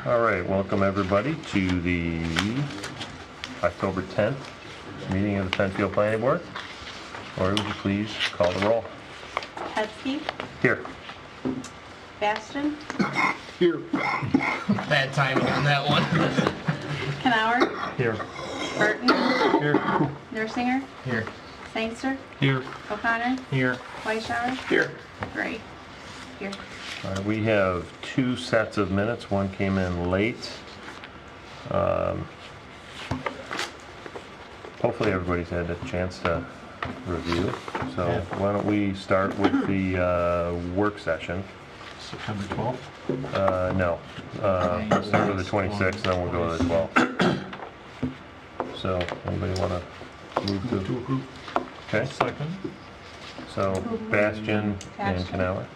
All right, welcome everybody to the October 10th meeting of the Penfield Planning Board. Lori, would you please call the roll? Hetzke, Here. Bastian, Here. Bad timing on that one. Knauer, Here. Burton, Here. Nursinger, Here. Sangster, Here. O'Connor, Here. Weishauer, Here. Gray. Here. All right, we have two sets of minutes. One came in late. Hopefully everybody's had a chance to review. So why don't we start with the work session? September 12th. No. We'll start with the 26th, then we'll go to the 12th. So, anybody want to move to? approve. Okay, Second. so Bastian and Bastian. Knauer.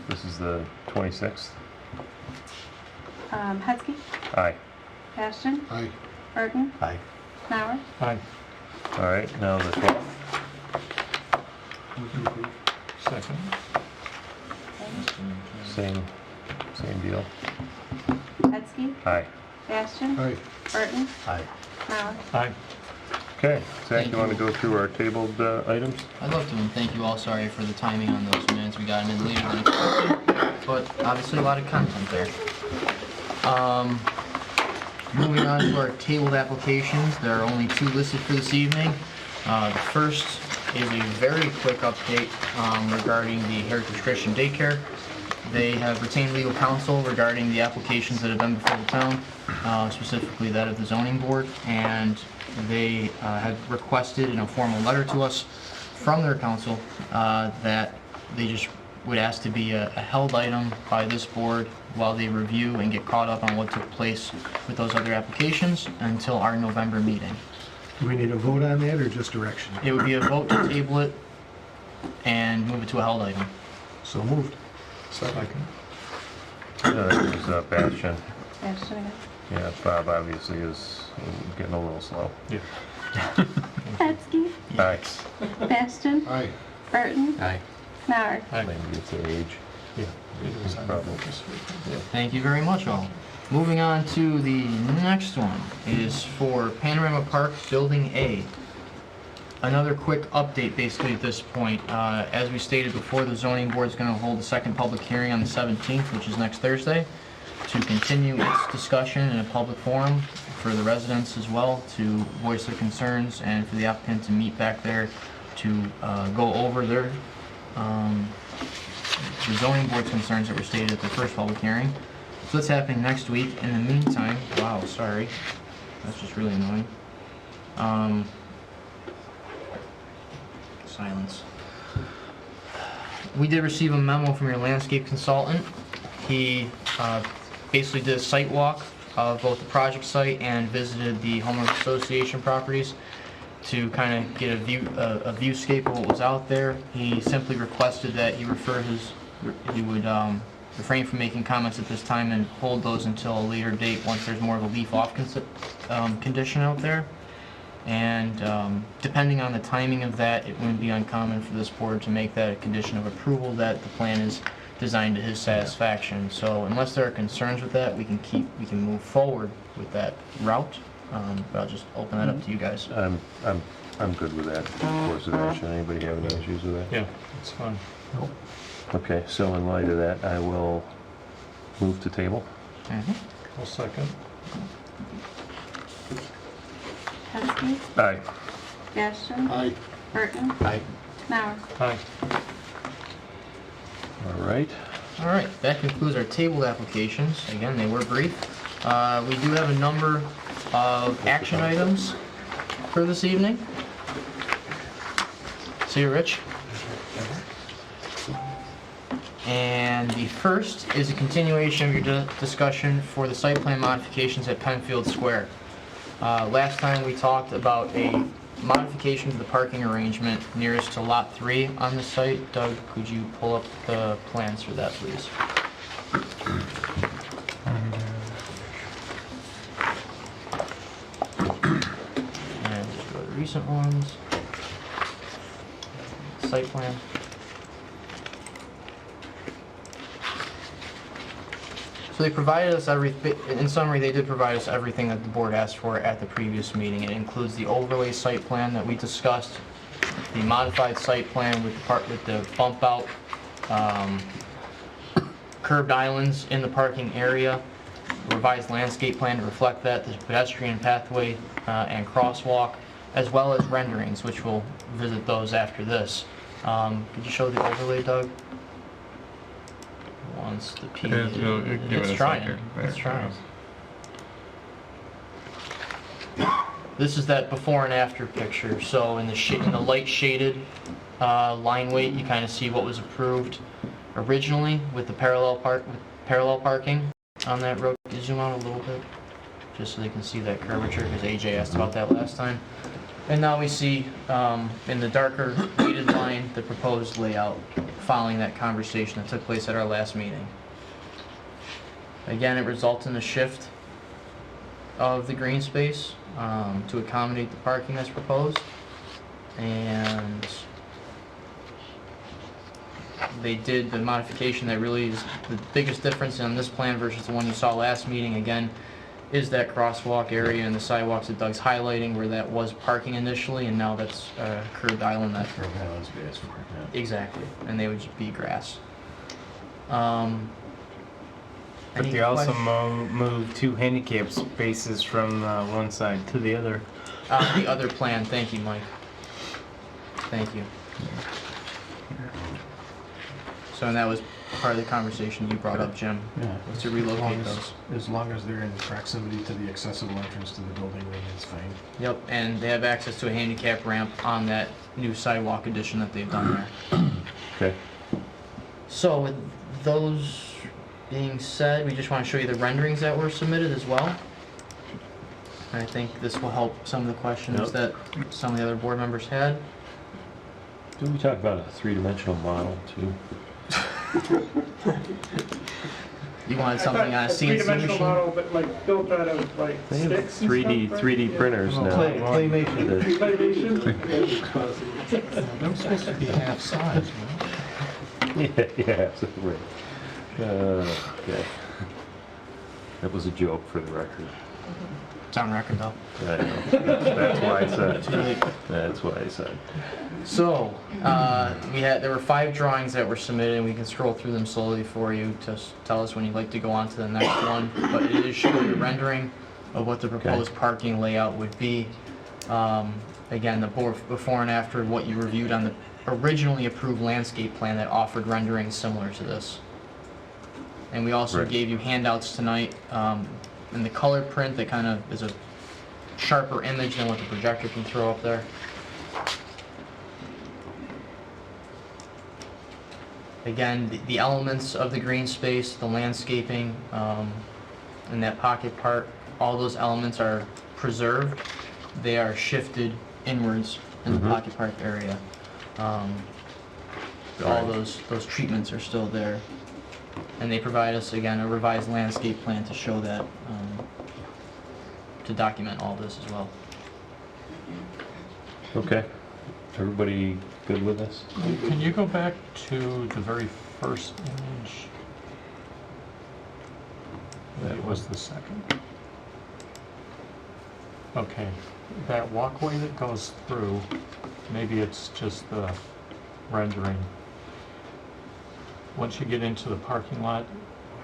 This is the 26th. Hetzke, Aye. Bastian, Aye. Burton, Aye. Knauer, Aye. All right, now the 12th. Move to approve. Second. Same deal. Hetzke, Aye. Bastian, Aye. Burton, Aye. Knauer. Aye. Okay, Zach, Thank you want to you. go through our tabled items? I'd love to, and thank you all. Sorry for the timing on those minutes. We got them in later than expected, but obviously a lot of content there. Moving on to our tabled applications, there are only two listed for this evening. The first is a very quick update regarding the Heritage Christian Daycare. They have retained legal counsel regarding the applications that have been before the town, specifically that of the zoning board, and they have requested in a formal letter to us from their counsel that they just would ask to be a held item by this board while they review and get caught up on what took place with those other applications until our November meeting. Do we need a vote on that or just direction? It would be a vote to table it and move it to a held item. So moved. Second. This is Bastian. Bastian again. Yeah, Bob obviously is getting a little slow. Yeah. Hetzke, Aye. Bastian, Aye. Burton, Aye. Knauer. Maybe it's age. Yeah. Probably. Thank you very much, all. Moving on to the next one is for Panorama Park Building A. Another quick update basically at this point. As we stated before, the zoning board is going to hold a second public hearing on the 17th, which is next Thursday, to continue its discussion in a public forum for the residents as well to voice their concerns and for the applicant to meet back there to go over their the zoning board's concerns that were stated at the first public hearing. So that's happening next week. In the meantime, wow, sorry, that's just really annoying. Silence. We did receive a memo from your landscape consultant. He basically did a site walk of both the project site and visited the homeowners association properties to kind of get a viewscape of what was out there. He simply requested that he would refrain from making comments at this time and hold those until a later date once there's more of a leaf-off condition out there. And depending on the timing of that, it wouldn't be uncommon for this board to make that a condition of approval that the plan is designed to his satisfaction. So unless there are concerns with that, we can move forward with that route. But I'll just open that up to you guys. I'm good with that course of action. Anybody have any issues with that? Yeah, it's fine. Nope. Okay, so in light of that, I will move to table. I'll second. Hetzke, Aye. Bastian, Aye. Burton, Aye. Knauer. Aye. All right. All right, that concludes our tabled applications. Again, they were brief. We do have a number of action items for this evening. See you, Rich. And the first is a continuation of your discussion for the site plan modifications at Penfield Square. Last time we talked about a modification to the parking arrangement nearest to Lot 3 on the site. Doug, could you pull up the plans for that, please? And just go to recent ones. Site plan. So So they provided us in summary, they did provide us everything that the board asked for at the previous meeting. It includes the overlay site plan that we discussed, the modified site plan with the bump out, curbed islands in the parking area, revised landscape plan to reflect that, the pedestrian pathway and crosswalk, as well as renderings, which we'll visit those after this. Could you show the overlay, Doug? Once the P. It's trying. It's trying. This is that before and after picture. So in the light shaded line weight, you kind of see what was approved originally with the parallel parking on that road. Can you zoom out a little bit, just so they can see that curvature? Because AJ asked about that last time. And now we see in the darker weighted line the proposed layout following that conversation that took place at our last meeting. Again, it results in a shift of the green space to accommodate the parking that's proposed. And they did the modification that really is the biggest difference on this plan versus the one you saw last meeting. Again, is that crosswalk area and the sidewalks that Doug's highlighting, where that was parking initially, and now that's a curved island that... Curved island's best for it, yeah. Exactly, and they would just be grass. But Any they also questions? moved 2 handicap spaces from one side to the other. The other plan, thank you, Mike. Thank you. So, and that was part of the conversation you brought up, Jim, Yeah. was to relocate those. As long as they're in proximity to the accessible entrance to the building, then it's fine. Yep, and they have access to a handicap ramp on that new sidewalk addition that they've done there. Okay. So with those being said, we just want to show you the renderings that were submitted as well. And I think this will help some of the questions Yep. that some of the other board members had. Did we talk about a three-dimensional model too? You wanted something on a CNC three-dimensional machine? model, but like built out of like They have sticks and 3D stuff, 3D printers now. Claymation. The- Claymation? They're supposed to be half size, right? Yeah, absolutely. Okay. That was a joke for the record. It's on record though. I know. That's why I said. That's why I said. So, there were 5 drawings that were submitted, and we can scroll through them slowly for you to tell us when you'd like to go on to the next one. But it is showing a rendering of what the proposed parking layout would be. Again, the before and after what you reviewed on the originally approved landscape plan that offered renderings similar to this. And we also Right. gave you handouts tonight in the color print that kind of is a sharper image than what the projector can throw up there. Again, the elements of the green space, the landscaping, and that pocket part, all those elements are preserved. They are shifted inwards in the pocket park area. All Right. those treatments are still there. And they provide us, again, a revised landscape plan to show that, to document all this as well. Okay. Everybody good with this? Can you go back to the very first image? That was the second. Okay, that walkway that goes through, maybe it's just the rendering. Once you get into the parking lot,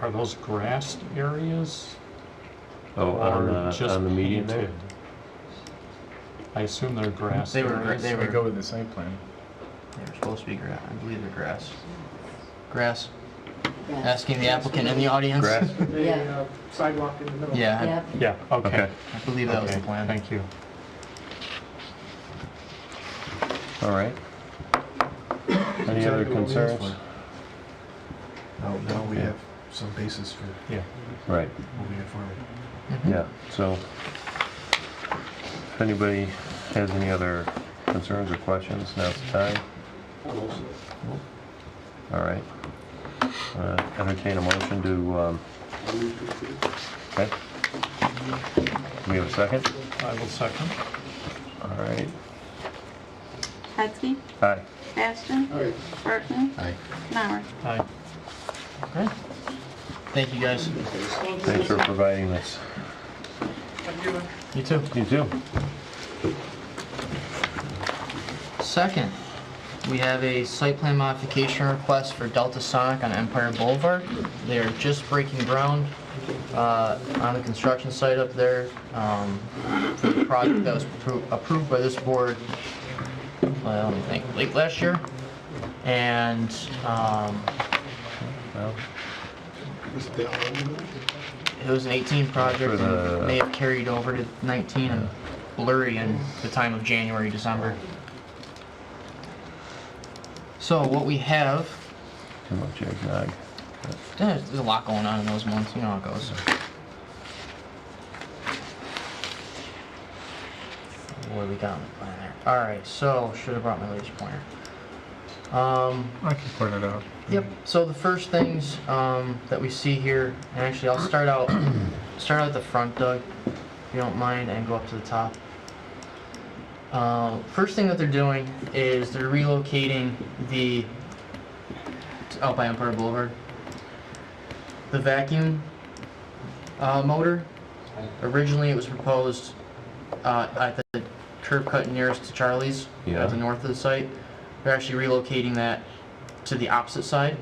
are those grassed areas? Oh, or on just the median there? painted? I assume they're grass They were, areas. they were, with the site plan. they were supposed to be grass. I believe they're grass. Grass. Asking the applicant in the audience. Grass? The sidewalk in the middle. Yeah, Yep. Yeah, okay. Okay. I believe that was the Okay, plan. thank you. All right. Any other Exactly what we asked concerns? Now we have some basis for Yeah. Right. moving it forward. Mhm. Yeah. So, if anybody has any other concerns or questions, now's the time. All right. Entertain a motion to. Okay. Do we have a second? I will second. All right. Hetzke, Aye. Bastian, Workman, Aye. Mauer. Aye. Okay. Thank you, guys. Thanks for providing this. You too. You too. Second, we have a site plan modification request for Delta Sonic on Empire Boulevard. They are just breaking ground on the construction site up there for the project that was approved by this board, I think, late last year. And Well, it was an 18 project For the- and may have carried over to 19 and blurry in the time of January, December. So what we have, too much eggnog. there's a lot going on in those months, you know how it goes. What do we got on the plan there? Alright, so, should have brought my laser pointer. I can point it out. Yep, so the first things that we see here, and actually I'll start out at the front, Doug, if you don't mind, and go up to the top. First thing that they're doing is they're relocating the, out by Empire Boulevard, the vacuum motor. Originally it was proposed at the curb cut nearest to Charlie's, Yeah. at the north of the site. They're actually relocating that to the opposite side.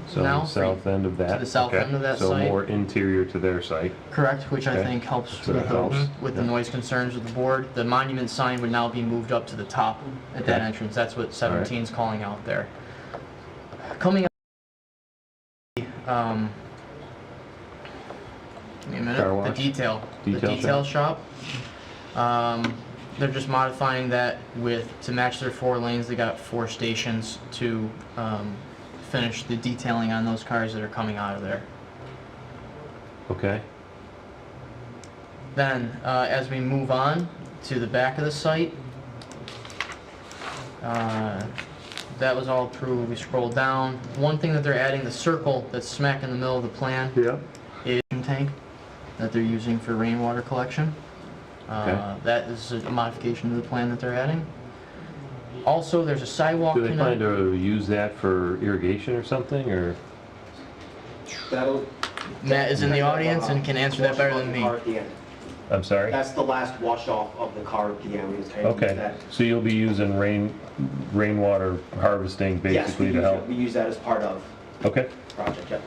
So Now, the south end of that? to the south Okay. end of that So site. more interior to their site. Correct, which I Okay. think helps So that helps. with the noise concerns of the board. The monument sign would now be moved up to the top at that Okay. entrance. That's what 17 is calling out there. Coming up, give me a minute. Car The wash? detail Detail shop. They're just modifying that to match their 4 lanes. They got 4 stations to finish the detailing on those cars that are coming out of there. Okay. Then, as we move on to the back of the site, that was all approved. We scroll down. One thing that they're adding, the circle that's smack in the middle of the plan, Yeah. is a tank that they're using for rainwater collection. Okay. That is a modification to the plan that they're adding. Also, there's a sidewalk Do they plan connect. to use that for irrigation or something, or? That'll. Matt is in the audience and can answer that better than me. Car at the end. I'm sorry? That's the last wash off of the car at the end. We was trying to use Okay, that. so you'll be using rainwater harvesting Yes, basically we to use help? that. We use that as part of Okay, the project, yep.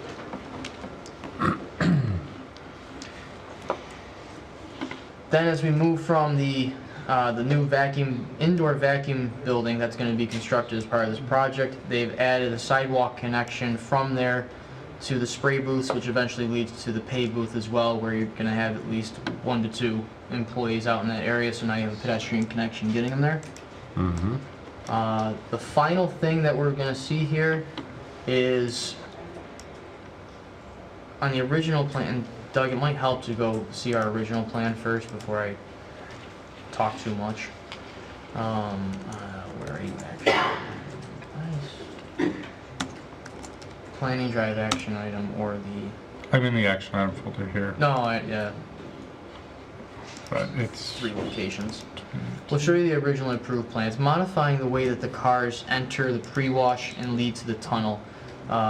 Then as we move from the new indoor vacuum building that's going to be constructed as part of this project, they've added a sidewalk connection from there to the spray booths, which eventually leads to the pay booth as well, where you're going to have at least 1 to 2 employees out in that area, so now you have a pedestrian connection getting them there. mm-hmm, The final thing that we're going to see here is on the original plan. Doug, it might help to go see our original plan first before I talk too much. Where are you actually? Nice. Planning drive action item or the... I'm in the action item folder here, yeah, but it's 3 locations. We'll show you the original approved plan. It's modifying the way that the cars enter the pre-wash and lead to the tunnel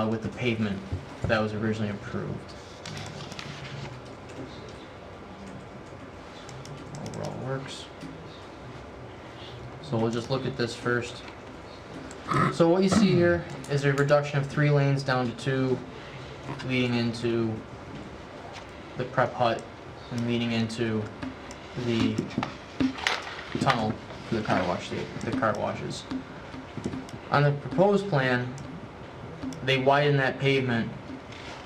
with the pavement that was originally approved. Overall works. So we'll just look at this first. So what you see here is a reduction of 3 lanes down to 2, leading into the prep hut and leading into the tunnel for the car washes. On the proposed plan, they widen that pavement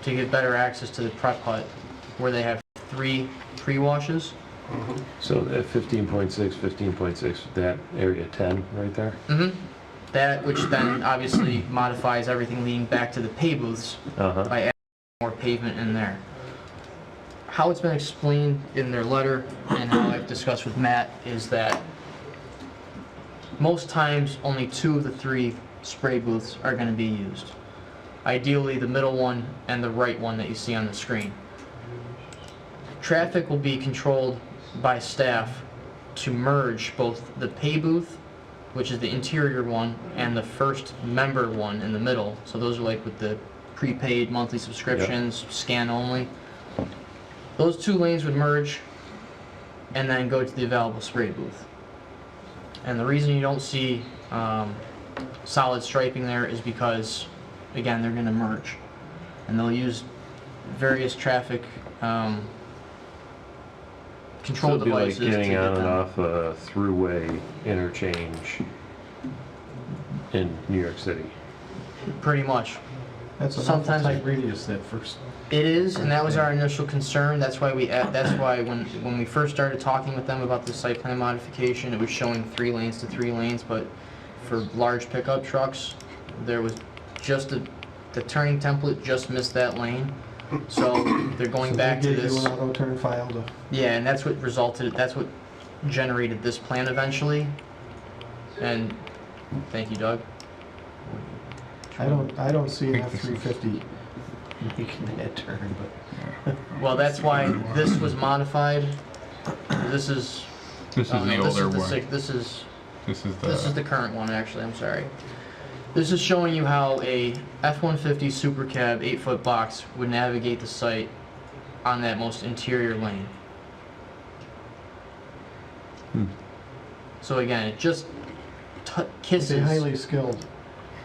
to get better access to the prep hut, where they have 3 pre-washes. so at 15.6, that area 10 right there? That, which then obviously modifies everything leading back to the pay booths Uh-huh, by adding more pavement in there. How it's been explained in their letter and how I've discussed with Matt is that most times only 2 of the 3 spray booths are going to be used. Ideally the middle one and the right one that you see on the screen. Traffic will be controlled by staff to merge both the pay booth, which is the interior one, and the first member one in the middle. So those are like with the prepaid monthly subscriptions, scan only. Those 2 lanes would merge and then go to the available spray booth. And the reason you don't see solid striping there is because, again, they're going to merge. And they'll use various traffic control So it'd be like devices to getting get on and them. off a throughway interchange in New York City. Pretty much. That's an Sometimes awful tight radius, that first. It is, and that was our initial concern. That's why when we first started talking with them about the site plan modification, it was showing 3 lanes to 3 lanes, but for large pickup trucks, there was just the turning template just missed that lane. So they're going back to this. So they gave you an auto turn file to. Yeah, and that's what generated this plan eventually. And thank you, Doug. I don't see an F-350 making that turn, but. Well, that's why this was modified. This is. This is oh, the no, older this is one. This is. This is This is the current one, actually. I'm sorry. This is showing you how a F-150 Super Cab 8-foot box would navigate the site on that most interior lane. So again, it just It's kisses. highly skilled.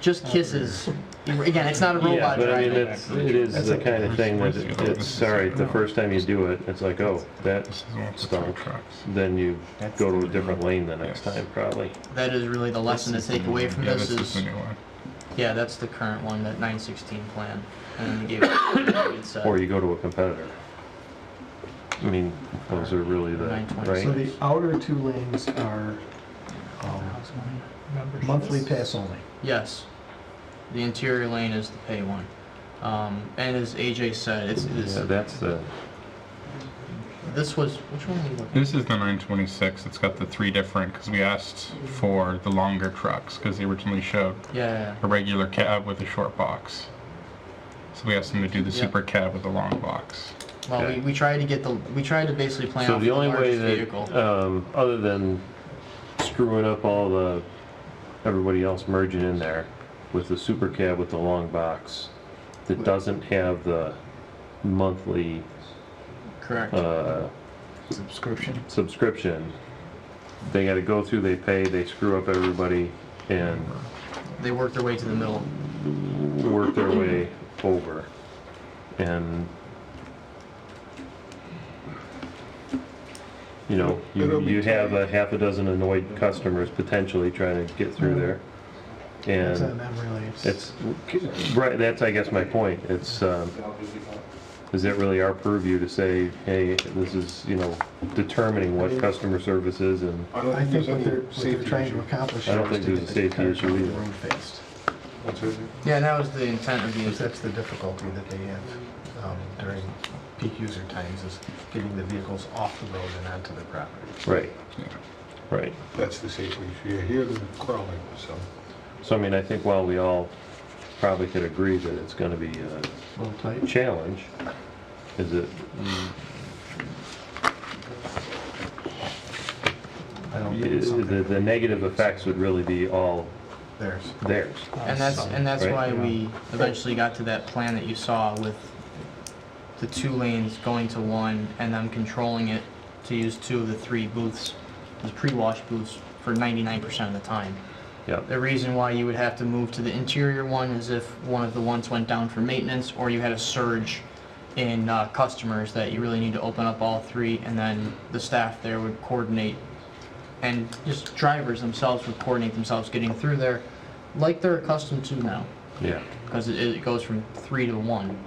Just kisses. Again, it's not a robot Yeah, but I mean, driving. it is That's the a- kind of thing that it's, sorry, the first time you do it, it's like, oh, that This is the one for stunk. tow trucks. Then you go to a different lane the next Yes. time, probably. That is really the lesson to take away from Yeah, this this is is, the new one. yeah, that's the current one, that 916 plan. And then we gave it Or you go to a competitor. I mean, those are really the, 920. So right? the outer 2 lanes are monthly pass only. Yes. The interior lane is the pay one. And as AJ said, Yeah, that's the, this was, which one are you looking at? This is the 926. It's got the 3 different, because we asked for the longer trucks, because they originally showed Yeah, a regular cab with a short box. So we asked them to do the Yep. super cab with a long box. well, Okay. we tried to basically plan so off the the only way largest that, vehicle. other than screwing up all the, everybody else merging in there with the super cab with the long box that doesn't have the monthly, Correct. subscription, they gotta go through, they pay, they screw up everybody and They worked their way to the middle. work their way over. And, you know, you have a half a dozen annoyed customers potentially trying to get through there. It's on And them really. it's, right, that's, I guess, my point. It's, is it really our purview to say, hey, this is, you know, determining what customer service is and, I think what they're trying to accomplish I don't is think to there's get a the safety cars issue off the either. road fast. Yeah, and that was the intent of Because the, that's the difficulty that they have during peak user times is getting the vehicles off the road and onto their property. right, Yeah. right. That's the safety issue. You hear them crawling, so. So, I mean, I think while we all probably could agree that it's gonna be a A little tight. challenge, is it, I don't think it's something the negative effects would really be all theirs. theirs. and that's Right. why we eventually got to that plan that you saw with the 2 lanes going to 1 and them controlling it to use 2 of the 3 booths, the pre-wash booths, for 99% of the time. Yeah, The reason why you would have to move to the interior one is if one of the ones went down for maintenance or you had a surge in customers that you really need to open up all 3, and then the staff there would coordinate, and just drivers themselves would coordinate themselves getting through there like they're accustomed to now, yeah. because it goes from 3 to 1,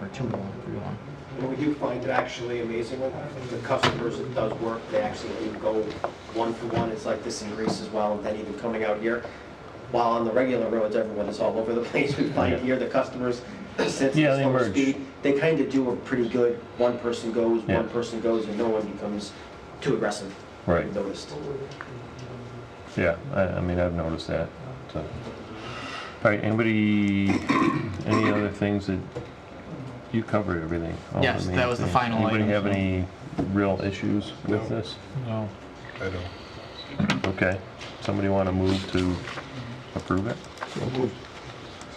or 2 to 1, 3 to 1. And we do find it actually amazing when the customers, it does work, they actually do go 1 for 1. It's like this in Greece as well, and then even coming out here. While on the regular roads, everyone is all over the place. We find here the customers, since Yeah, it's they slower merge. speed, they kind of do a pretty good, one person goes, Yeah. and no one becomes too aggressive. Right. I've noticed. Yeah, I mean, I've noticed that, so. All right, anybody, any other things that, you covered everything? all the Yes, main that was the things. final Anybody item, have so. any real issues with No. this? No. I don't. Okay, somebody want to move to approve it?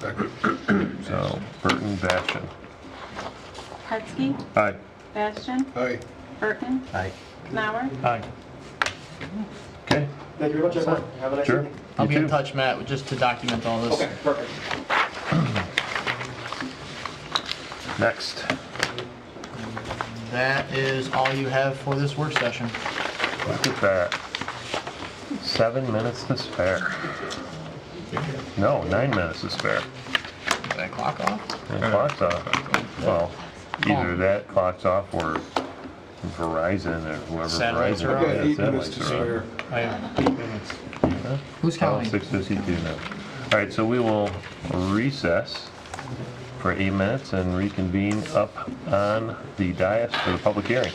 Second. So, Burton, Bastian. Hetzke, Aye. Bastian, Aye. Burton, Aye. Canower. Aye. Okay. Thank you very much, everyone. Have a nice Sure. evening. I'll You be in too. touch, Matt, just to document all this. Okay, perfect. Next. That is all you have for this work session. Look at that. 7 minutes to spare. No, 9 minutes to spare. Is that clock off? And the clock's off. Well, either that clock's off or Verizon or whoever Satellites Verizon are I've on. got is, 8 minutes to satellites are on. spare. I have 8 minutes. Who's Oh, counting? 6:52 now. All right, so we will recess for 8 minutes and reconvene up on the dais for the public hearing.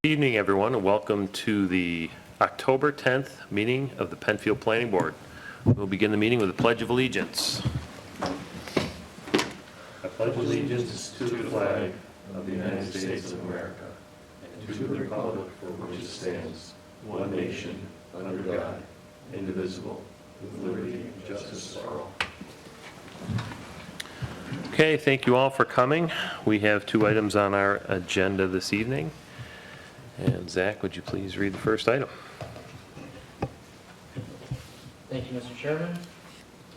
Good evening, everyone, and welcome to the October 10th meeting of the Penfield Planning Board. We'll begin the meeting with a Pledge of Allegiance. I pledge allegiance to the flag of the United States of America and to the republic for which it stands, one nation, under God, indivisible, with liberty and justice for all. Okay, thank you all for coming. We have 2 items on our agenda this evening. And Zach, would you please read the first item? Thank you, Mr. Chairman.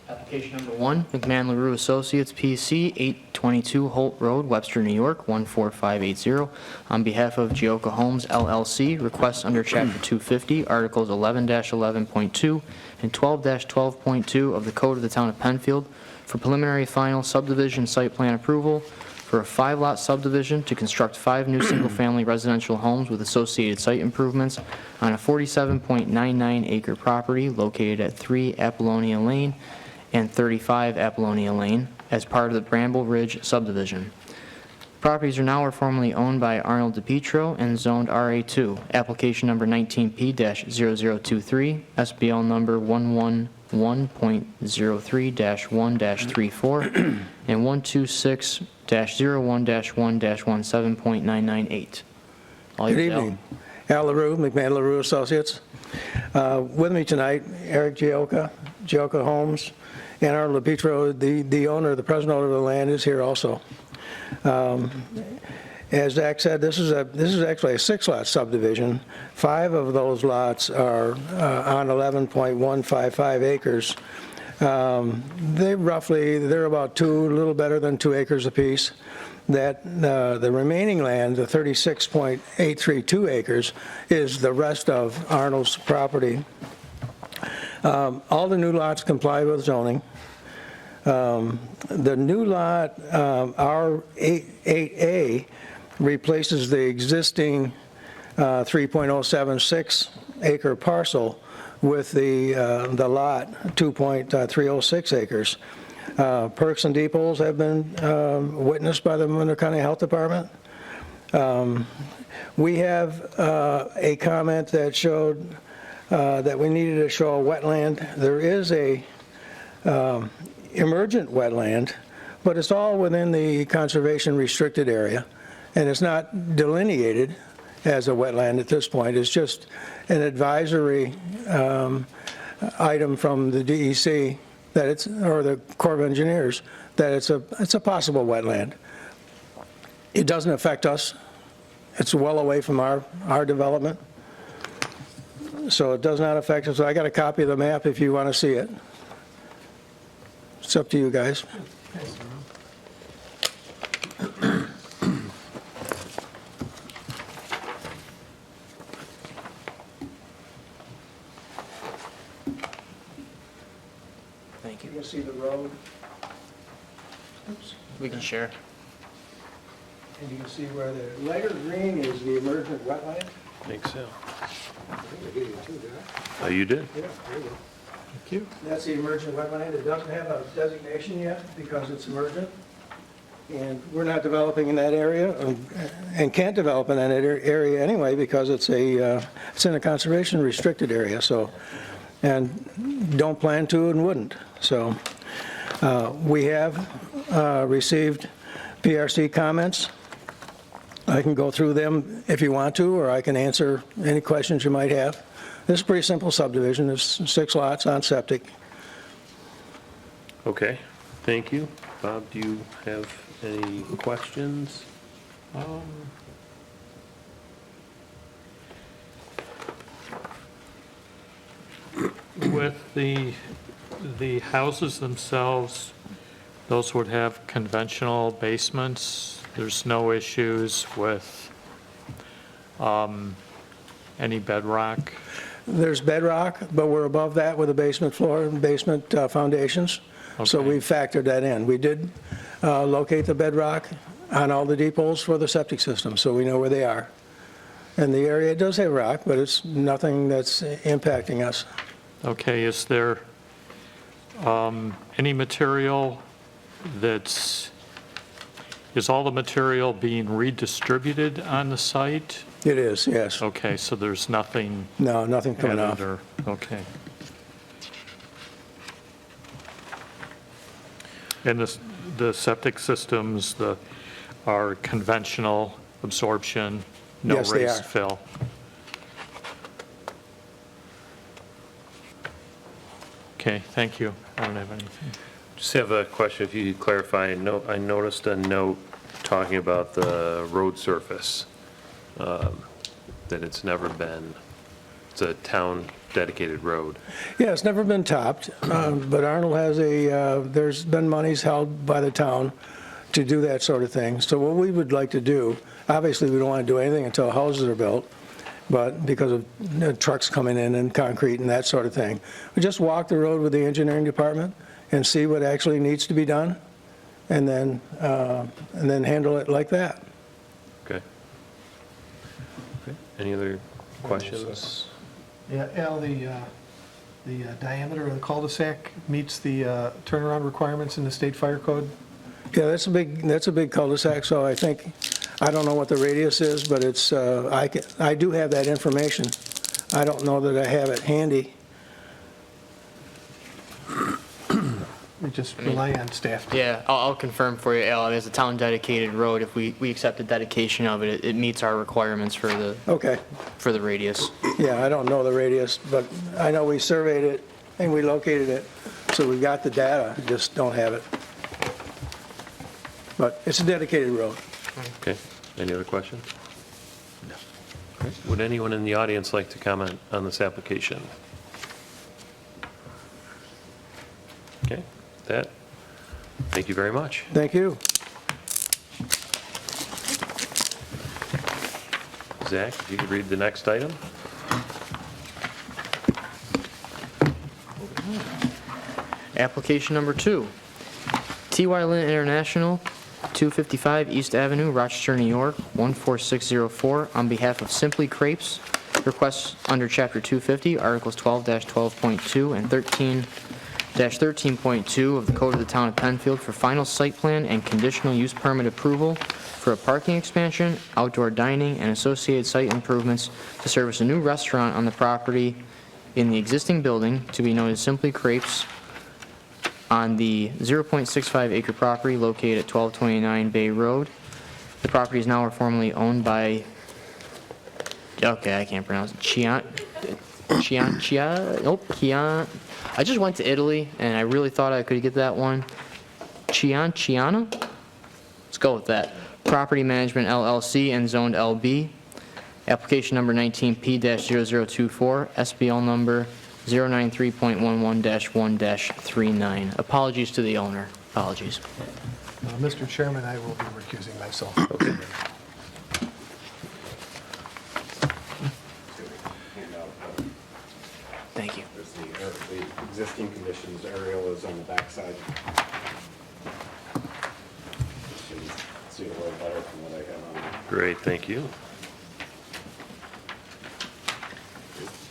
Application number 1, McMahon LaRue Associates, PC, 822 Holt Road, Webster, New York, 14580. On behalf of Gioka Homes LLC, requests under Chapter 250, Articles 11-11.2 and 12-12.2 of the Code of the Town of Penfield for preliminary final subdivision site plan approval for a 5-lot subdivision to construct 5 new single-family residential homes with associated site improvements on a 47.99-acre property located at 3 Apollonia Lane and 35 Apollonia Lane as part of the Bramble Ridge subdivision. Properties are now or formerly owned by Arnold DePietro and zoned RA2. Application number 19P-0023, SBL number 111.03-1-34, and 126-01-1-17.998. Good evening. Al LaRue, McMahon LaRue Associates. With me tonight, Eric Gioka Homes, and Arnold DePietro, the owner, the present owner of the land, is here also. As Zach said, this is actually a 6-lot subdivision. 5 of those lots are on 11.155 acres. They're about a little better than 2 acres apiece. That the remaining land, the 36.832 acres, is the rest of Arnold's property. All the new lots comply with zoning. The new lot, R8A, replaces the existing 3.076 acre parcel with the lot 2.306 acres. Perks and depots have been witnessed by the Monroe County Health Department. We have a comment that showed that we needed to show a wetland. There is a emergent wetland, but it's all within the conservation restricted area, and it's not delineated as a wetland at this point. It's just an advisory item from the DEC that or the Corps of Engineers, that it's a possible wetland. It doesn't affect us. It's well away from our development, so it does not affect us. I got a copy of the map if you want to see it. It's up to you guys. Thank you. You can see the road. Oops. We can share. And you can see where the lighter green is the emergent wetland. I think so. I think I gave you 2, did I? Oh, you did? Yeah, there you go. Thank you. That's the emergent wetland. It doesn't have a designation yet because it's emergent. And we're not developing in that area and can't develop in that area anyway because it's in a conservation restricted area. So, and don't plan to and wouldn't. So we have received PRC comments. I can go through them if you want to, or I can answer any questions you might have. This is a pretty simple subdivision. There's 6 lots on septic. Okay, thank you. Bob, do you have any questions? With the houses themselves, those would have conventional basements. There's no issues with any bedrock. There's bedrock, but we're above that with the basement floor and basement foundations. So Okay. we factored that in. We did locate the bedrock on all the depots for the septic system, so we know where they are. And the area does have rock, but it's nothing that's impacting us. Okay, is there any material is all the material being redistributed on the site? It is, yes. Okay, so there's nothing No, nothing coming added off. or, okay. And the septic systems are conventional absorption, no Yes, they raised are. fill? Okay, thank you. I don't have anything. Just have a question, if you could clarify. I noticed a note talking about the road surface, that it's never been, it's a town-dedicated road. Yeah, it's never been topped, but Arnold has there's been monies held by the town to do that sort of thing. So what we would like to do, obviously, we don't want to do anything until houses are built, but because of trucks coming in and concrete and that sort of thing, we just walk the road with the engineering department and see what actually needs to be done, and then handle it like that. Okay. Any other questions? Yeah, Al, the diameter of the cul-de-sac meets the turnaround requirements in the state fire code? Yeah, that's a big cul-de-sac, so I think, I don't know what the radius is, but it's, I do have that information. I don't know that I have it handy. We just rely on staff. Yeah, I'll confirm for you, Al. As a town-dedicated road, if we accept the dedication of it, it meets our requirements for Okay, the radius. yeah, I don't know the radius, but I know we surveyed it and we located it, so we got the data, just don't have it. But it's a dedicated road. Okay, any other questions? No. Would anyone in the audience like to comment on this application? Okay, that, thank you very much. Thank you. Zach, if you could read the next item? Application number 2, T.Y. Lynn International, 255 East Avenue, Rochester, New York, 14604, on behalf of Simply Crepes, requests under Chapter 250, Articles 12-12.2 and 13-13.2 of the Code of the Town of Penfield for final site plan and conditional use permit approval for a parking expansion, outdoor dining, and associated site improvements to service a new restaurant on the property in the existing building to be known as Simply Crepes on the 0.65 acre property located at 1229 Bay Road. The property is now or formerly owned by, okay, I can't pronounce it, Chian, I just went to Italy and I really thought I could get that one. Chiana? Let's go with that. Property Management LLC and zoned LB. Application number 19P-0024, SBL number 093.11-1-39. Apologies to the owner. Apologies. Mr. Chairman, I will be recusing myself. Okay. Thank you. There's the existing conditions, aerial is on the backside. Just so you see it a little better from what I have on. Great, thank you.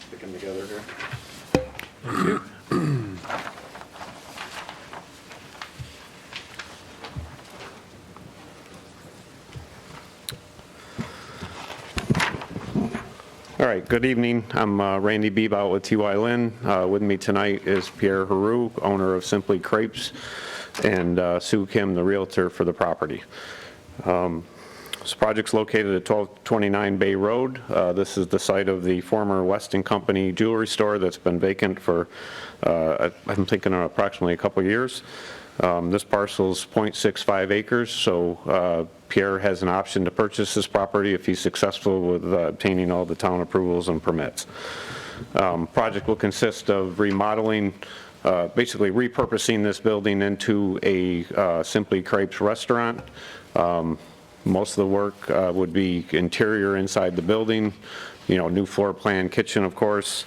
Sticking together here. All right, good evening. I'm Randy Bebout with T.Y. Lynn. With me tonight is Pierre Heroux, owner of Simply Crepes, and Sue Kim, the realtor for the property. This project's located at 1229 Bay Road. This is the site of the former Weston Company jewelry store that's been vacant for, I'm thinking, approximately a couple years. This parcel is 0.65 acres, so Pierre has an option to purchase this property if he's successful with obtaining all the town approvals and permits. Project will consist of remodeling, basically repurposing this building into a Simply Crepes restaurant. Most of the work would be interior inside the building, new floor plan, kitchen, of course,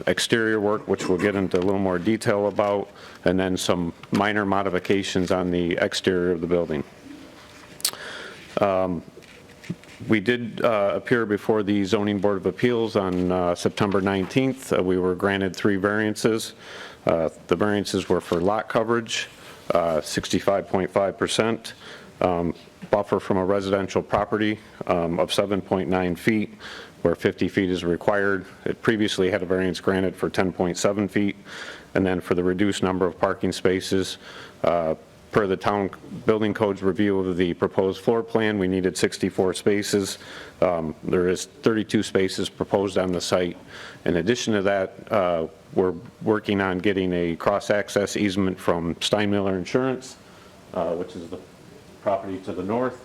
exterior work, which we'll get into a little more detail about, and then some minor modifications on the exterior of the building. We did appear before the Zoning Board of Appeals on September 19th. We were granted 3 variances. The variances were for lot coverage, 65.5%. Buffer from a residential property of 7.9 feet, where 50 feet is required. It previously had a variance granted for 10.7 feet. And then for the reduced number of parking spaces, per the town building code's review of the proposed floor plan, we needed 64 spaces. There is 32 spaces proposed on the site. In addition to that, we're working on getting a cross-access easement from Steinmiller Insurance, which is the property to the north.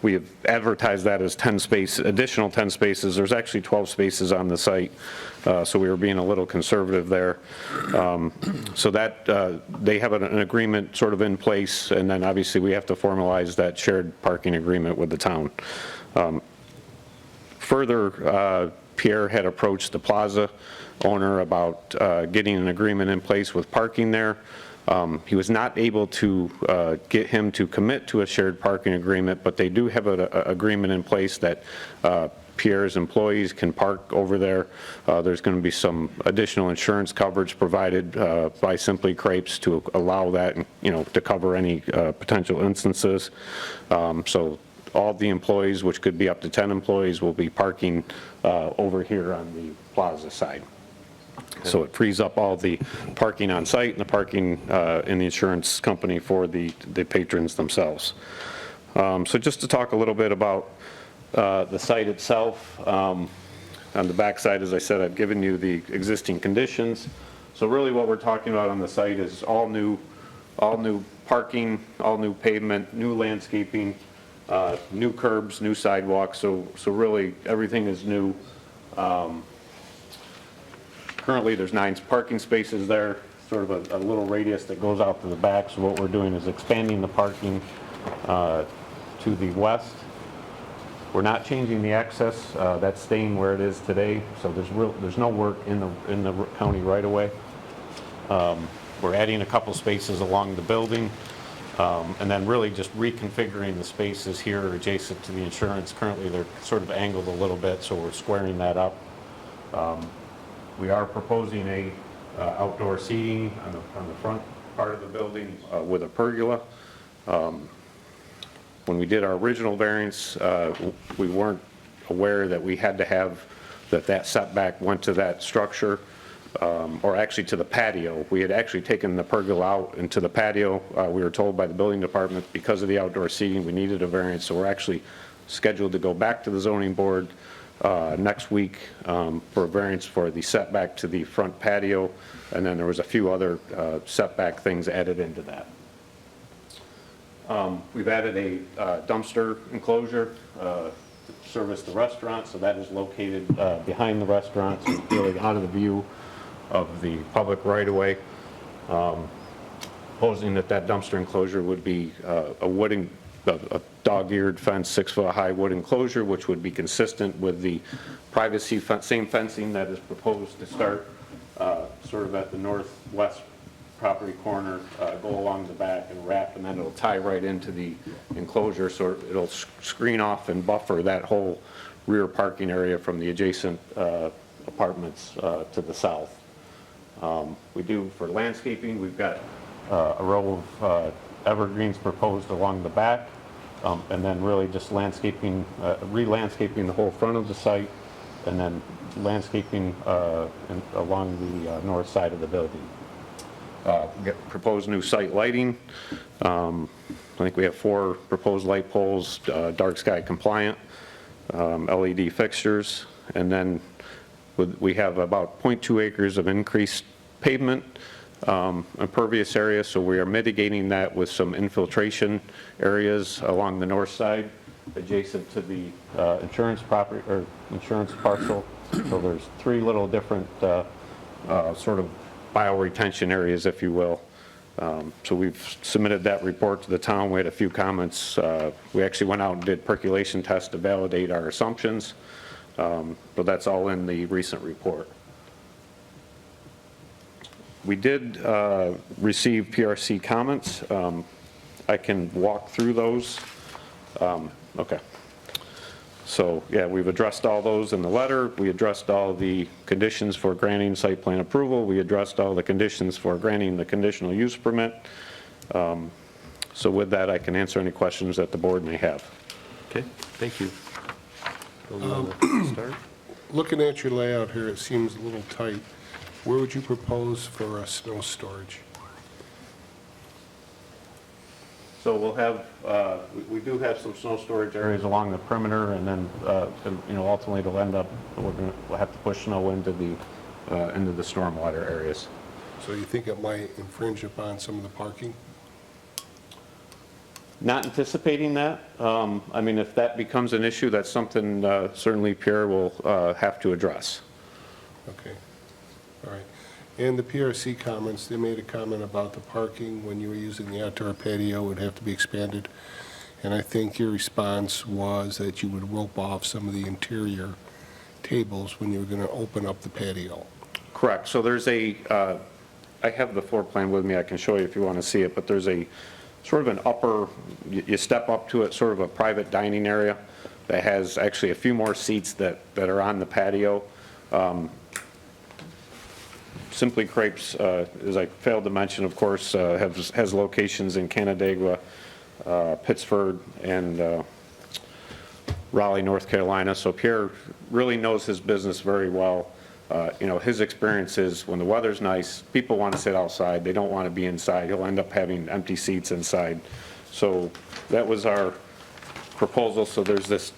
We have advertised that as 10 space, additional 10 spaces. There's actually 12 spaces on the site, so we were being a little conservative there. So that, they have an agreement sort of in place, and then obviously we have to formalize that shared parking agreement with the town. Further, Pierre had approached the plaza owner about getting an agreement in place with parking there. He was not able to get him to commit to a shared parking agreement, but they do have an agreement in place that Pierre's employees can park over there. There's going to be some additional insurance coverage provided by Simply Crepes to allow that, to cover any potential instances. So all the employees, which could be up to 10 employees, will be parking over here on the plaza side. So it frees up all the parking on site and the parking in the insurance company for the patrons themselves. So just to talk a little bit about the site itself. On the back side, as I said, I've given you the existing conditions. So really what we're talking about on the site is all new parking, all new pavement, new landscaping, new curbs, new sidewalks. So really everything is new. Currently, there's 9 parking spaces there, sort of a little radius that goes out to the back. So what we're doing is expanding the parking to the west. We're not changing the access. That's staying where it is today. So there's no work in the county right away. We're adding a couple spaces along the building, and then really just reconfiguring the spaces here adjacent to the insurance. Currently, they're sort of angled a little bit, so we're squaring that up. We are proposing a outdoor seating on the front part of the building with a pergola. When we did our original variance, we weren't aware that we had to have that setback went to that structure, or actually to the patio. We had actually taken the pergola out into the patio. We were told by the building department because of the outdoor seating we needed a variance, so we're actually scheduled to go back to the zoning board next week for a variance for the setback to the front patio, and then there was a few other setback things added into that. We've added a dumpster enclosure to service the restaurant, so that is located behind the restaurant, so really out of the view of the public right-of-way. Proposing that dumpster enclosure would be a dog-eared fence, 6-foot-high wood enclosure, which would be consistent with the privacy same fencing that is proposed to start sort of at the northwest property corner, go along the back and wrap, and then it'll tie right into the enclosure, so it'll screen off and buffer that whole rear parking area from the adjacent apartments to the south. We do for landscaping, we've got a row of evergreens proposed along the back, and then really just landscaping, re-landscaping the whole front of the site, and then landscaping along the north side of the building. We got proposed new site lighting. I think we have 4 proposed light poles, dark sky compliant, LED fixtures, and then we have about 0.2 acres of increased pavement, impervious area, so we are mitigating that with some infiltration areas along the north side adjacent to the insurance property or insurance parcel. So there's 3 little different sort of bioretention areas, if you will. So we've submitted that report to the town. We had a few comments. We actually went out and did percolation tests to validate our assumptions, but that's all in the recent report. We did receive PRC comments. I can walk through those. Okay. So, yeah, we've addressed all those in the letter. We addressed all the conditions for granting site plan approval. We addressed all the conditions for granting the conditional use permit. So with that, I can answer any questions that the board may have. Okay, thank you. Start? Looking at your layout here, it seems a little tight. Where would you propose for snow storage? So we'll have, we do have some snow storage areas along the perimeter, and then, ultimately it'll end up, we'll have to push snow into the stormwater areas. So you think it might infringe upon some of the parking? Not anticipating that. I mean, if that becomes an issue, that's something certainly Pierre will have to address. Okay, all right. And the PRC comments, they made a comment about the parking when you were using the outdoor patio would have to be expanded. And I think your response was that you would rope off some of the interior tables when you were going to open up the patio. Correct. So there's I have the floor plan with me. I can show you if you want to see it, but there's a sort of an upper, you step up to it, sort of a private dining area that has actually a few more seats that are on the patio. Simply Crepes, as I failed to mention, of course, has locations in Canandaigua, Pittsford, and Raleigh, North Carolina. So Pierre really knows his business very well. His experience is when the weather's nice, people want to sit outside. They don't want to be inside. He'll end up having empty seats inside. So that was our proposal. So there's this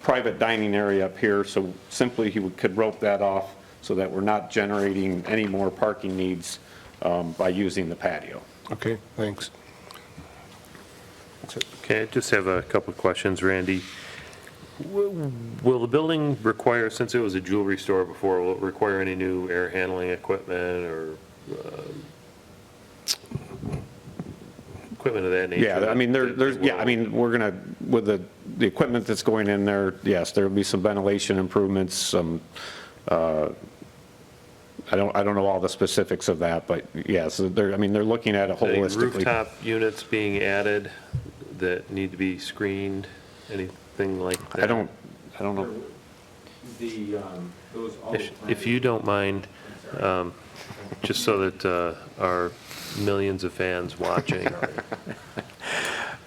private dining area up here. So simply he could rope that off so that we're not generating any more parking needs by using the patio. Okay, thanks. Okay, I just have a couple of questions, Randy. Will the building require, since it was a jewelry store before, will it require any new air handling equipment or equipment of that nature? Yeah, I mean, we're going to, with the equipment that's going in there, yes, there'll be some ventilation improvements, some, I don't know all the specifics of that, but yes, they're looking at it holistically. Rooftop units being added that need to be screened, anything like that? I don't know. If you don't mind, just so that our millions of fans watching.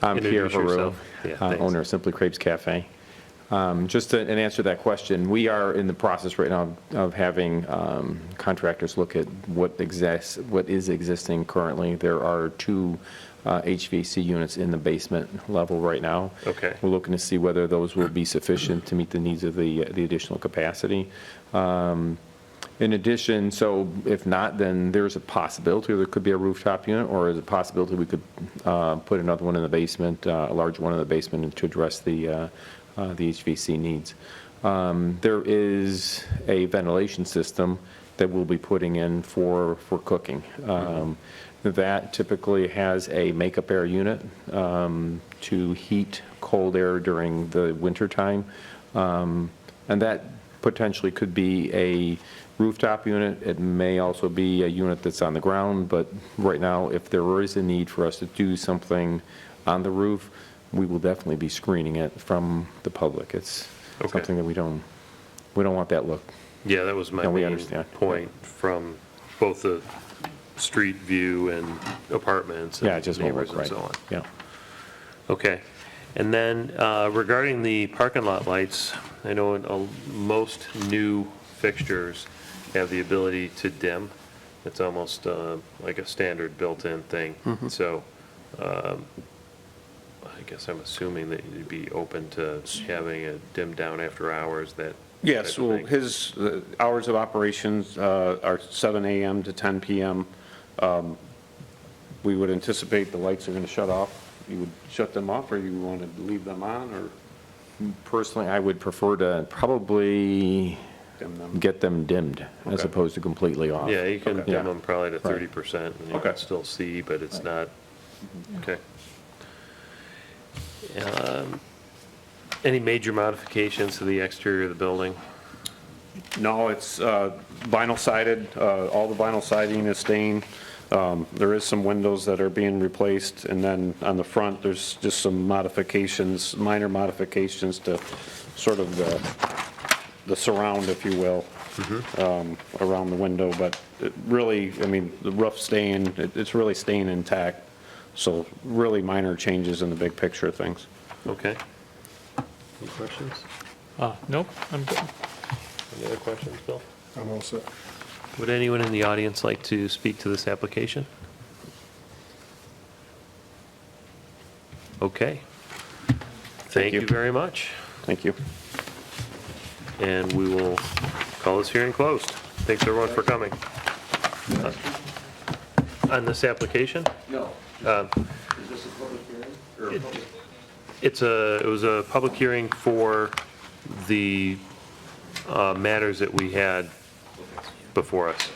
I'm Pierre Introduce Haru, yourself. Yeah, thanks. owner of Simply Crepes Cafe. Just to answer that question, we are in the process right now of having contractors look at what is existing currently. There are 2 HVAC units in the basement level right now. Okay. We're looking to see whether those will be sufficient to meet the needs of the additional capacity. In addition, so if not, then there's a possibility there could be a rooftop unit, or there's a possibility we could put another one in the basement, a large one in the basement, to address the HVAC needs. There is a ventilation system that we'll be putting in for cooking. That typically has a makeup air unit to heat cold air during the winter time. And that potentially could be a rooftop unit. It may also be a unit that's on the ground, but right now, if there is a need for us to do something on the roof, we will definitely be screening it from the public. It's something that we don't want that look. Yeah, that was my main point from both the street view and apartments and just won't neighbors look and right. so on. Yeah. Okay. And then regarding the parking lot lights, I know most new fixtures have the ability to dim. It's almost like a standard built-in thing. So I guess I'm assuming that you'd be open to having it dimmed down after hours. Yes, well, his hours of operations are 7 a.m. to 10 p.m. We would anticipate the lights are going to shut off. You would shut them off, or you want to leave them on, or? Personally, I would prefer to probably get them dimmed as opposed to completely off. Yeah, you can dim them probably to 30%, and you can still see, but it's not, okay. Any major modifications to the exterior of the building? No, it's vinyl sided. All the vinyl siding is staying There is some windows that are being replaced, and then on the front, there's just some modifications, minor modifications to sort of the surround, if you will, around the window, but it really, I mean, the roof's staying, it's really staying intact, so really minor changes in the big picture of things. Okay. Any questions? Nope, I'm good. Any other questions, Bill? I'm all set. Would anyone in the audience like to speak to this application? Okay. Thank you very much. Thank you. And we will call this hearing closed. Thanks, everyone, for coming. On this application? No. Is this a public hearing? It was a public hearing for the matters that we had before us.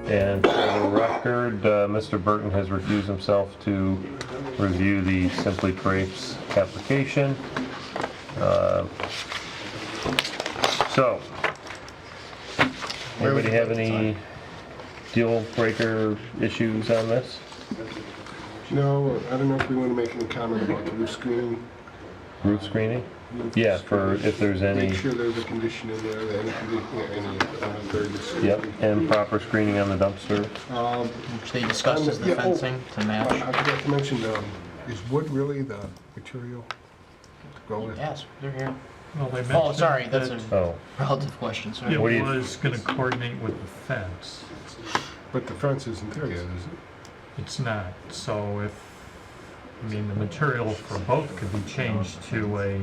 And for the record, Mr. Burton has recused himself to review the Simply Crepes application. So, anybody have any deal breaker issues on this? No, I don't know if we want to make any comment about the roof screening. Roof screening? Yeah, for if there's any. Make sure there's a condition in there, that any very good screening. Yep, and proper screening on the dumpster. Which they discussed as the Yeah, fencing to match. I forgot to mention, is wood really the material to go with? Yes, they're here. Well, they Oh, mentioned sorry, that's a Oh, relative question, sorry. It What do you- was gonna coordinate with the fence. But the fence isn't there yet, is it? It's not, so I mean, the material for both could be changed to a,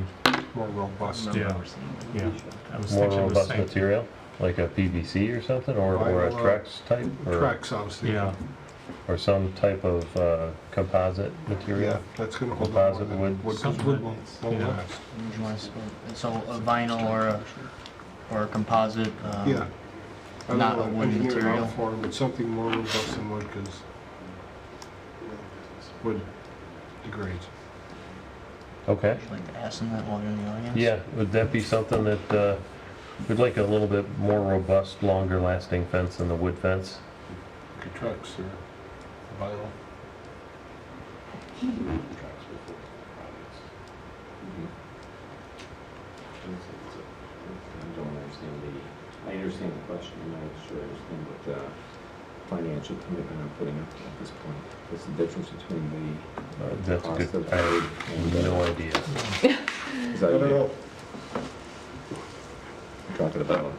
More robust. yeah, yeah. I was more thinking the robust same. material, like a PVC or something, or a Vinyl, Trex type? or- Trex, obviously. Yeah, Or some type of composite Yeah, material? that's gonna hold up more Composite than wood. wood, 'cause Something wood that- won't yeah. last. So a vinyl or a composite, Yeah. I don't not know a what wood engineer it material. out for, but something more robust than wood, because wood degrades. Okay. Would you like to ask them that while you're in the audience? Yeah, would that be something that, we'd like a little bit more robust, longer lasting fence than the wood fence? Like a Trex or vinyl. I understand the question, I'm not sure I understand what the financial commitment I'm putting up at this point. What's the difference between That's cost good, of I code have no idea. Is that I don't know. talking about?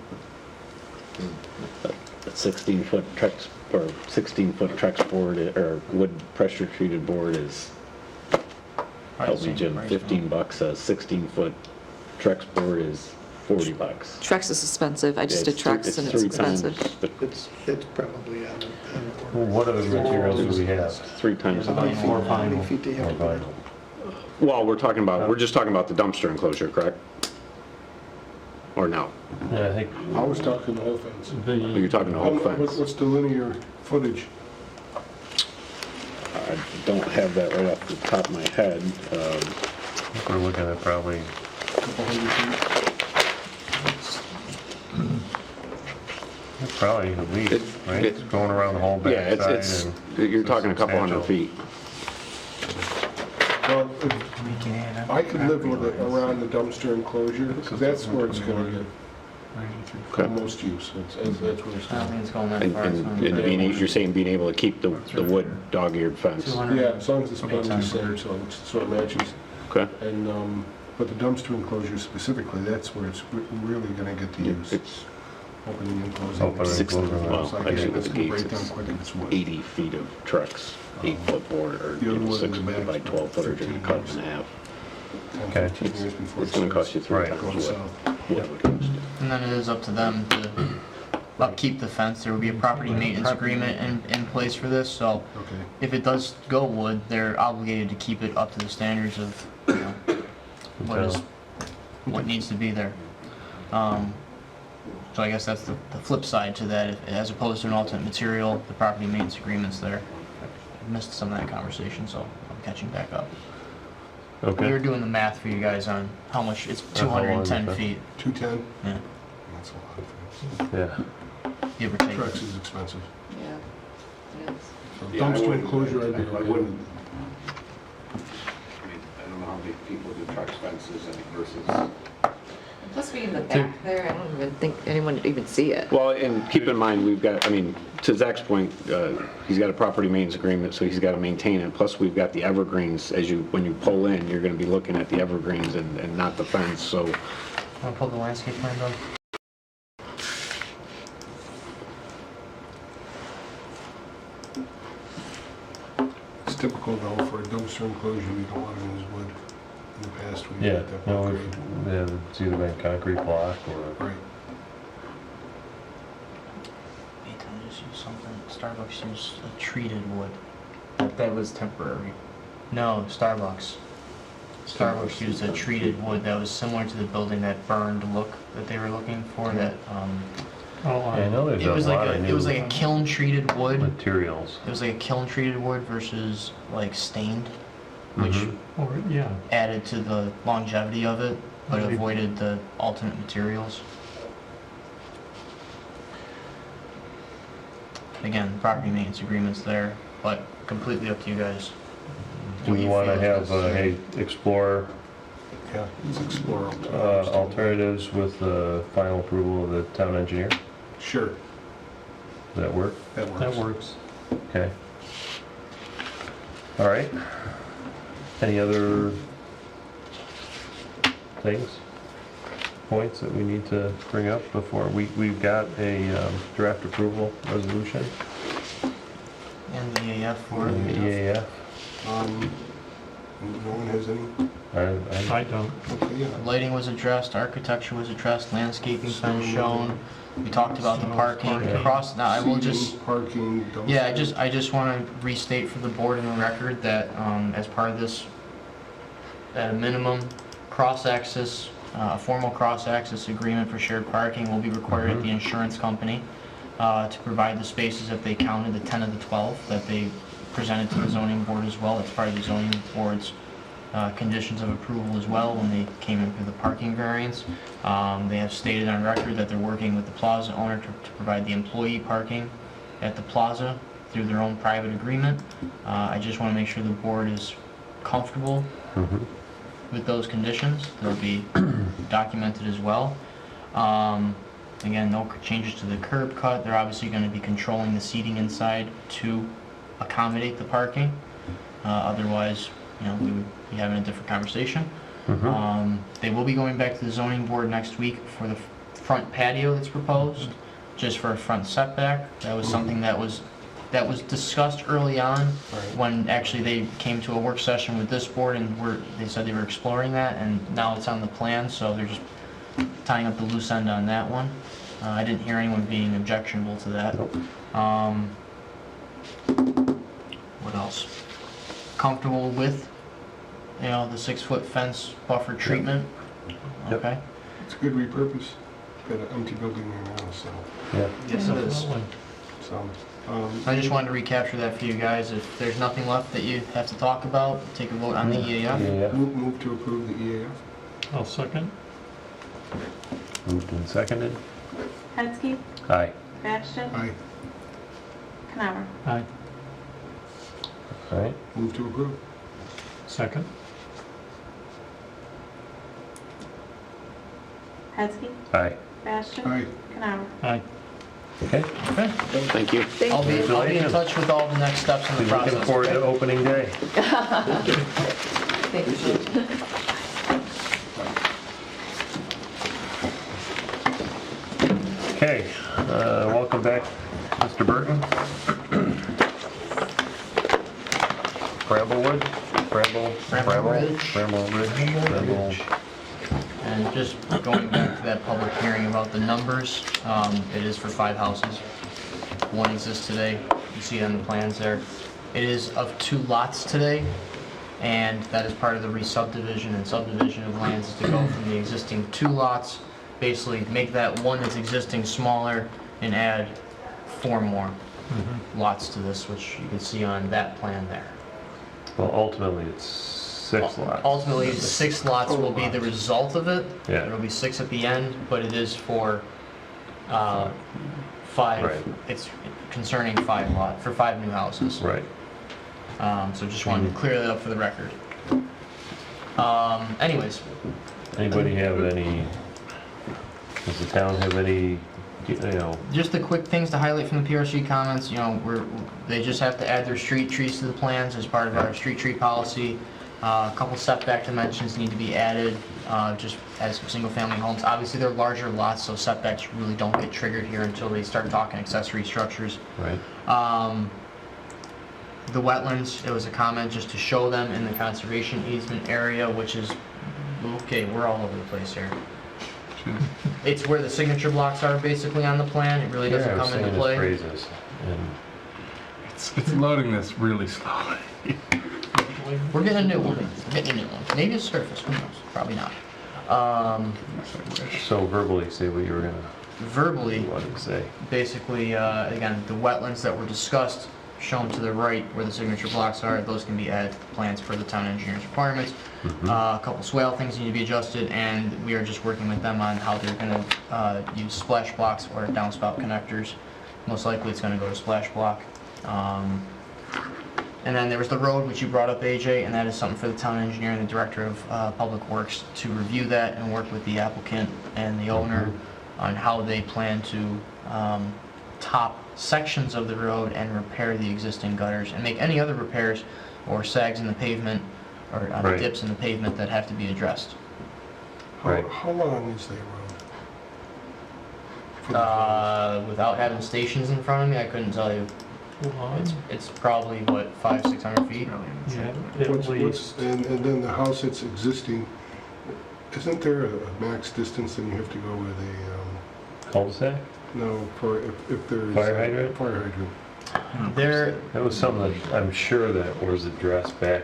A 16-foot Trex, or 16-foot Trex board, or wood pressure-treated board is, help me Jim, $15. A 16-foot Trex board is $40. Trex is expensive. I just did Trex and it's expensive. It's probably on Well, what other materials do we have? 3 times the Vinyl. value. How many feet do you Or have? vinyl? Well, we're just talking about the dumpster enclosure, correct? Or no? Yeah, I think, I was talking the whole fence. Or you're talking the whole fence? What's the linear footage? I don't have that right off the top of my head. we're looking at probably, Couple hundred feet? probably at least, right? It's going around the whole Yeah, backside it's, and. you're talking a couple hundred feet. Well, I could live with it around the dumpster enclosure, because that's where it's gonna get Okay. most use. That's where it's I don't think going. it's going that And, far. you're saying being able to keep the wood dog-eared fence? 200. Yeah, as long as it's about the same, so it matches. Okay. And, but the dumpster enclosure specifically, that's where it's really gonna get the use. It's Opening and closing. Opening and six, closing. well, It's like, actually it's with the gonna gates, break down it's quick if it's wood. 80 feet of trucks, 8-foot board, or The other one 6 in the by back, 12 footer, you're 15 gonna cut years. in half. 10, Okay. 15 years before It's gonna cost you 3 Right. times Going what south. wood would cost you. And then it is up to them to upkeep the fence. There will be a property maintenance agreement in place for this, so Okay. if it does go wood, they're obligated to keep it up to the standards of, what needs to be there. So I guess that's the flip side to that, as opposed to an alternate material, the property maintenance agreement's there. I missed some of that conversation, so I'm catching back up. We were Okay, doing the math for you guys on how much, it's how long is 210 that? feet, 210? yeah, That's a lot of fence. yeah. give or take. Trex is expensive. Yeah. Yes. So dumpster enclosure, I'd be okay with. I don't know how many people do truck fences versus... Plus being in the back there, I don't even think anyone would even see it. Well, and keep in mind, we've got, I mean, to Zach's point, he's got a property maintenance agreement, so he's got to maintain it. Plus, we've got the evergreens. When you pull in, you're going to be looking at the evergreens and not the fence, so... Want to pull the landscape plan down? It's typical though for a dumpster enclosure, we don't want to use wood. In the past, we Yeah, had that no, upgrade. yeah, it's either been concrete block or, Right. Anytime I just use something, Starbucks used a treated wood. That was temporary. No, Starbucks. Starbucks used a treated wood that was similar to the building that burned look that they were looking for, that Oh, I know there's It was a lot like of it was like new a kiln treated wood. materials. It was like a kiln treated wood versus like stained, which Mhm. or, yeah, added to the longevity of it, but Maybe. avoided the alternate materials. Again, property maintenance agreement's there, but completely up to you guys. Do What we you want to feel is have, necessary. hey, explore Yeah, let's explore alternatives with the final approval of the town engineer? Sure, Does that work? that works. that works. Okay. All right. Any other things, points that we need to bring up before we've got a draft approval resolution And the EAF for in the it. EAF? No one has any? I don't. Okay, yeah. Lighting was addressed, architecture was addressed, landscaping's been shown. We talked about the So, parking. parking. Across, now I will Seating, just, Parking, dumpster. yeah, I just want to restate for the board in the record that as part of this, at a minimum, cross-access, a formal cross-access agreement for shared parking will be required at the insurance company to provide the spaces if they counted the 10 of the 12 that they presented to the zoning board as well. That's part of the zoning board's conditions of approval as well when they came in for the parking variance. They have stated on record that they're working with the plaza owner to provide the employee parking at the plaza through their own private agreement. I just want to make sure the board is comfortable with those conditions. They'll be documented as well. Again, no changes to the curb cut. They're obviously going to be controlling the seating inside to accommodate the parking. Otherwise, you know, we would be having a different conversation. They will be going back to the zoning board next week for the front patio that's proposed, just for a front setback. That was something that was discussed early on when actually they came to a work session with this board and they said they were exploring that, and now it's on the plan, so they're just tying up the loose end on that one. I didn't hear anyone being objectionable to that. What else? Comfortable with, you know, the 6-foot fence buffer treatment? Yep. Okay. It's a good repurpose. Got an empty building there now, so. Yeah. Yes, it is. So, I just wanted to recapture that for you guys. If there's nothing left that you have to talk about, take a vote on the EAF. EAF. move to approve the EAF. I'll second. Moved and seconded. Hetzke, Aye. Bastian, Aye. Canower. Aye. Uh, All right. Move to approve. Second. Hetzke, Aye. Bastian, Aye. Canower. Aye. Okay. Okay. Thank you. I'll be in Congratulations. touch with all the next steps in the Be process. looking forward okay? to opening day. Okay, welcome back, Mr. Burton. Bramblewood? Bramble. And just going back to that public hearing about the numbers, it is for 5 houses. One exists today, you see it on the plans there. It is of 2 lots today, and that is part of the re-subdivision and subdivision of lands is to go from the existing 2 lots, basically make that one that's existing smaller and add 4 more lots to this, which you can see on that plan there. Well, ultimately, it's 6 lots. Ultimately, 6 lots will be the result of it. Yeah. There'll be 6 at the end, but it is for 5. Right. It's concerning 5 new houses. Right. So just wanted to clear that up for the record. Anyways, Anybody have any, does the town have any, you know, just the quick things to highlight from the PRC comments, you know, they just have to add their street trees to the plans as part of our street tree policy. A couple setback dimensions need to be added, just as single-family homes. Obviously, they're larger lots, so setbacks really don't get triggered here until they start talking accessory structures. right? The wetlands, it was a comment just to show them in the conservation easement area, which is, okay, we're all over the place here. It's where the signature blocks are basically on the plan, it really doesn't come into play. Phrases, and It's loading this really slowly. We're getting a new one, maybe it's surface, who knows, probably not. so verbally say what you were gonna, verbally, What do you say? basically, again, the wetlands that were discussed, shown to the right where the signature blocks are, those can be added to the plans per the town engineer's requirements. A couple swale things need to be adjusted, and we are just working with them on how they're gonna use splash blocks or downspout connectors. Most likely it's gonna go to splash block. And then there was the road, which you brought up, AJ, and that is something for the town engineer and the director of public works to review that and work with the applicant and the owner on how they plan to top sections of the road and repair the existing gutters and make any other repairs or sags in the pavement or Right. dips in the pavement that have to be addressed. Right. How long is that road? Without having stations in front of me, I couldn't tell you. It's probably, what, 500-600 feet? Yeah, at least. And then the house that's existing, isn't there a max distance and you have to go with a, Cul-de-sac? no, for if there's... Fire hydrant? Fire hydrant. There, That was something that I'm sure that was addressed back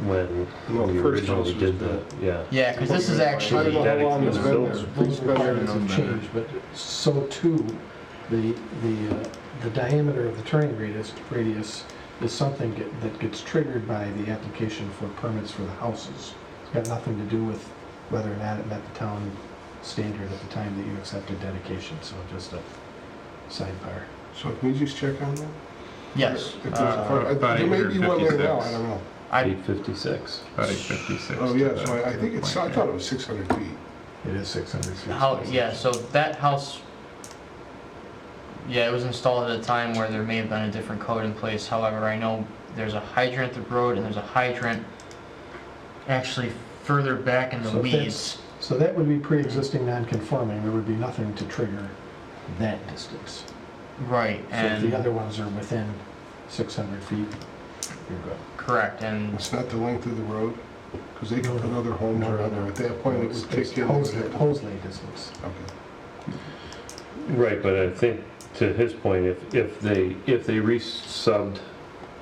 when No, we the first house originally was did the, built. yeah. yeah, because this is I actually, don't know how long it's been there. Those requirements have changed, but so too, the diameter of the turning radius is something that gets triggered by the application for permits for the houses. It's got nothing to do with whether or not it met the town standard at the time that you accepted dedication, so just a sidebar. So can we just check on that? yes. If there's a fire- there may be one there now, I don't know. 856. About 856. Oh, yeah, so I think it's, I thought it was 600 feet. It is 600 feet. How, yeah, so that house, yeah, it was installed at a time where there may have been a different code in place. However, I know there's a hydrant at the road and there's a hydrant actually further back in the So if that's- weeds. So that would be pre-existing non-conforming, there would be nothing to trigger that distance. Right, So if the and, other ones are within 600 feet, you're good. correct, and, It's not the length of the road, because they could put other homes No, no, around there. At that point, it It's would kick in. hose lay distance. Okay. Right, but I think to his point, if they re-subbed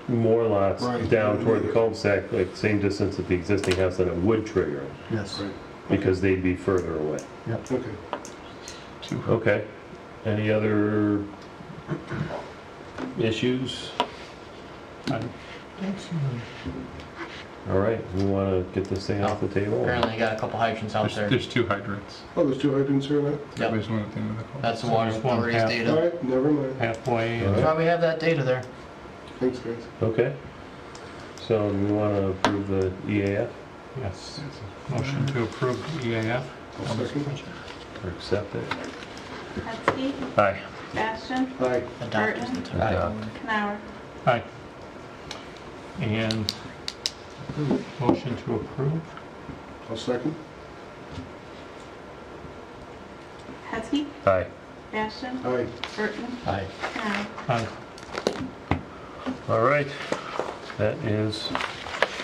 more lots Right. down toward the cul-de-sac, like same distance as the existing house, then it would trigger it, Yes. Right. because they'd be further away. Okay. Okay. Any other issues? All right, we want to get this thing off the table? apparently you got a couple hydrants out there. There's 2 hydrants. Oh, there's 2 hydrants here now? Yep, There's one at the end of the cul. that's the water There's one authority's half- All data. right, never mind. Halfway, All and right. That's why we have that data there. Thanks, guys. Okay. So do we want to approve the EAF yes, motion to approve the EAF. I'll second. or accept it? Hetzke, Aye. Bastian, Aye. Adopt is the term. Canower. Aye. And motion to approve. I'll second. Hetzke, Aye. Bastian, Aye. Burton, Aye. Canower. Aye. All right, that is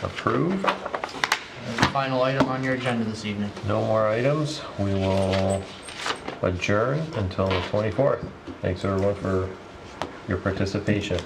approved. And the final item on your agenda this evening. No more items. We will adjourn until the 24th. Thanks everyone for your participation.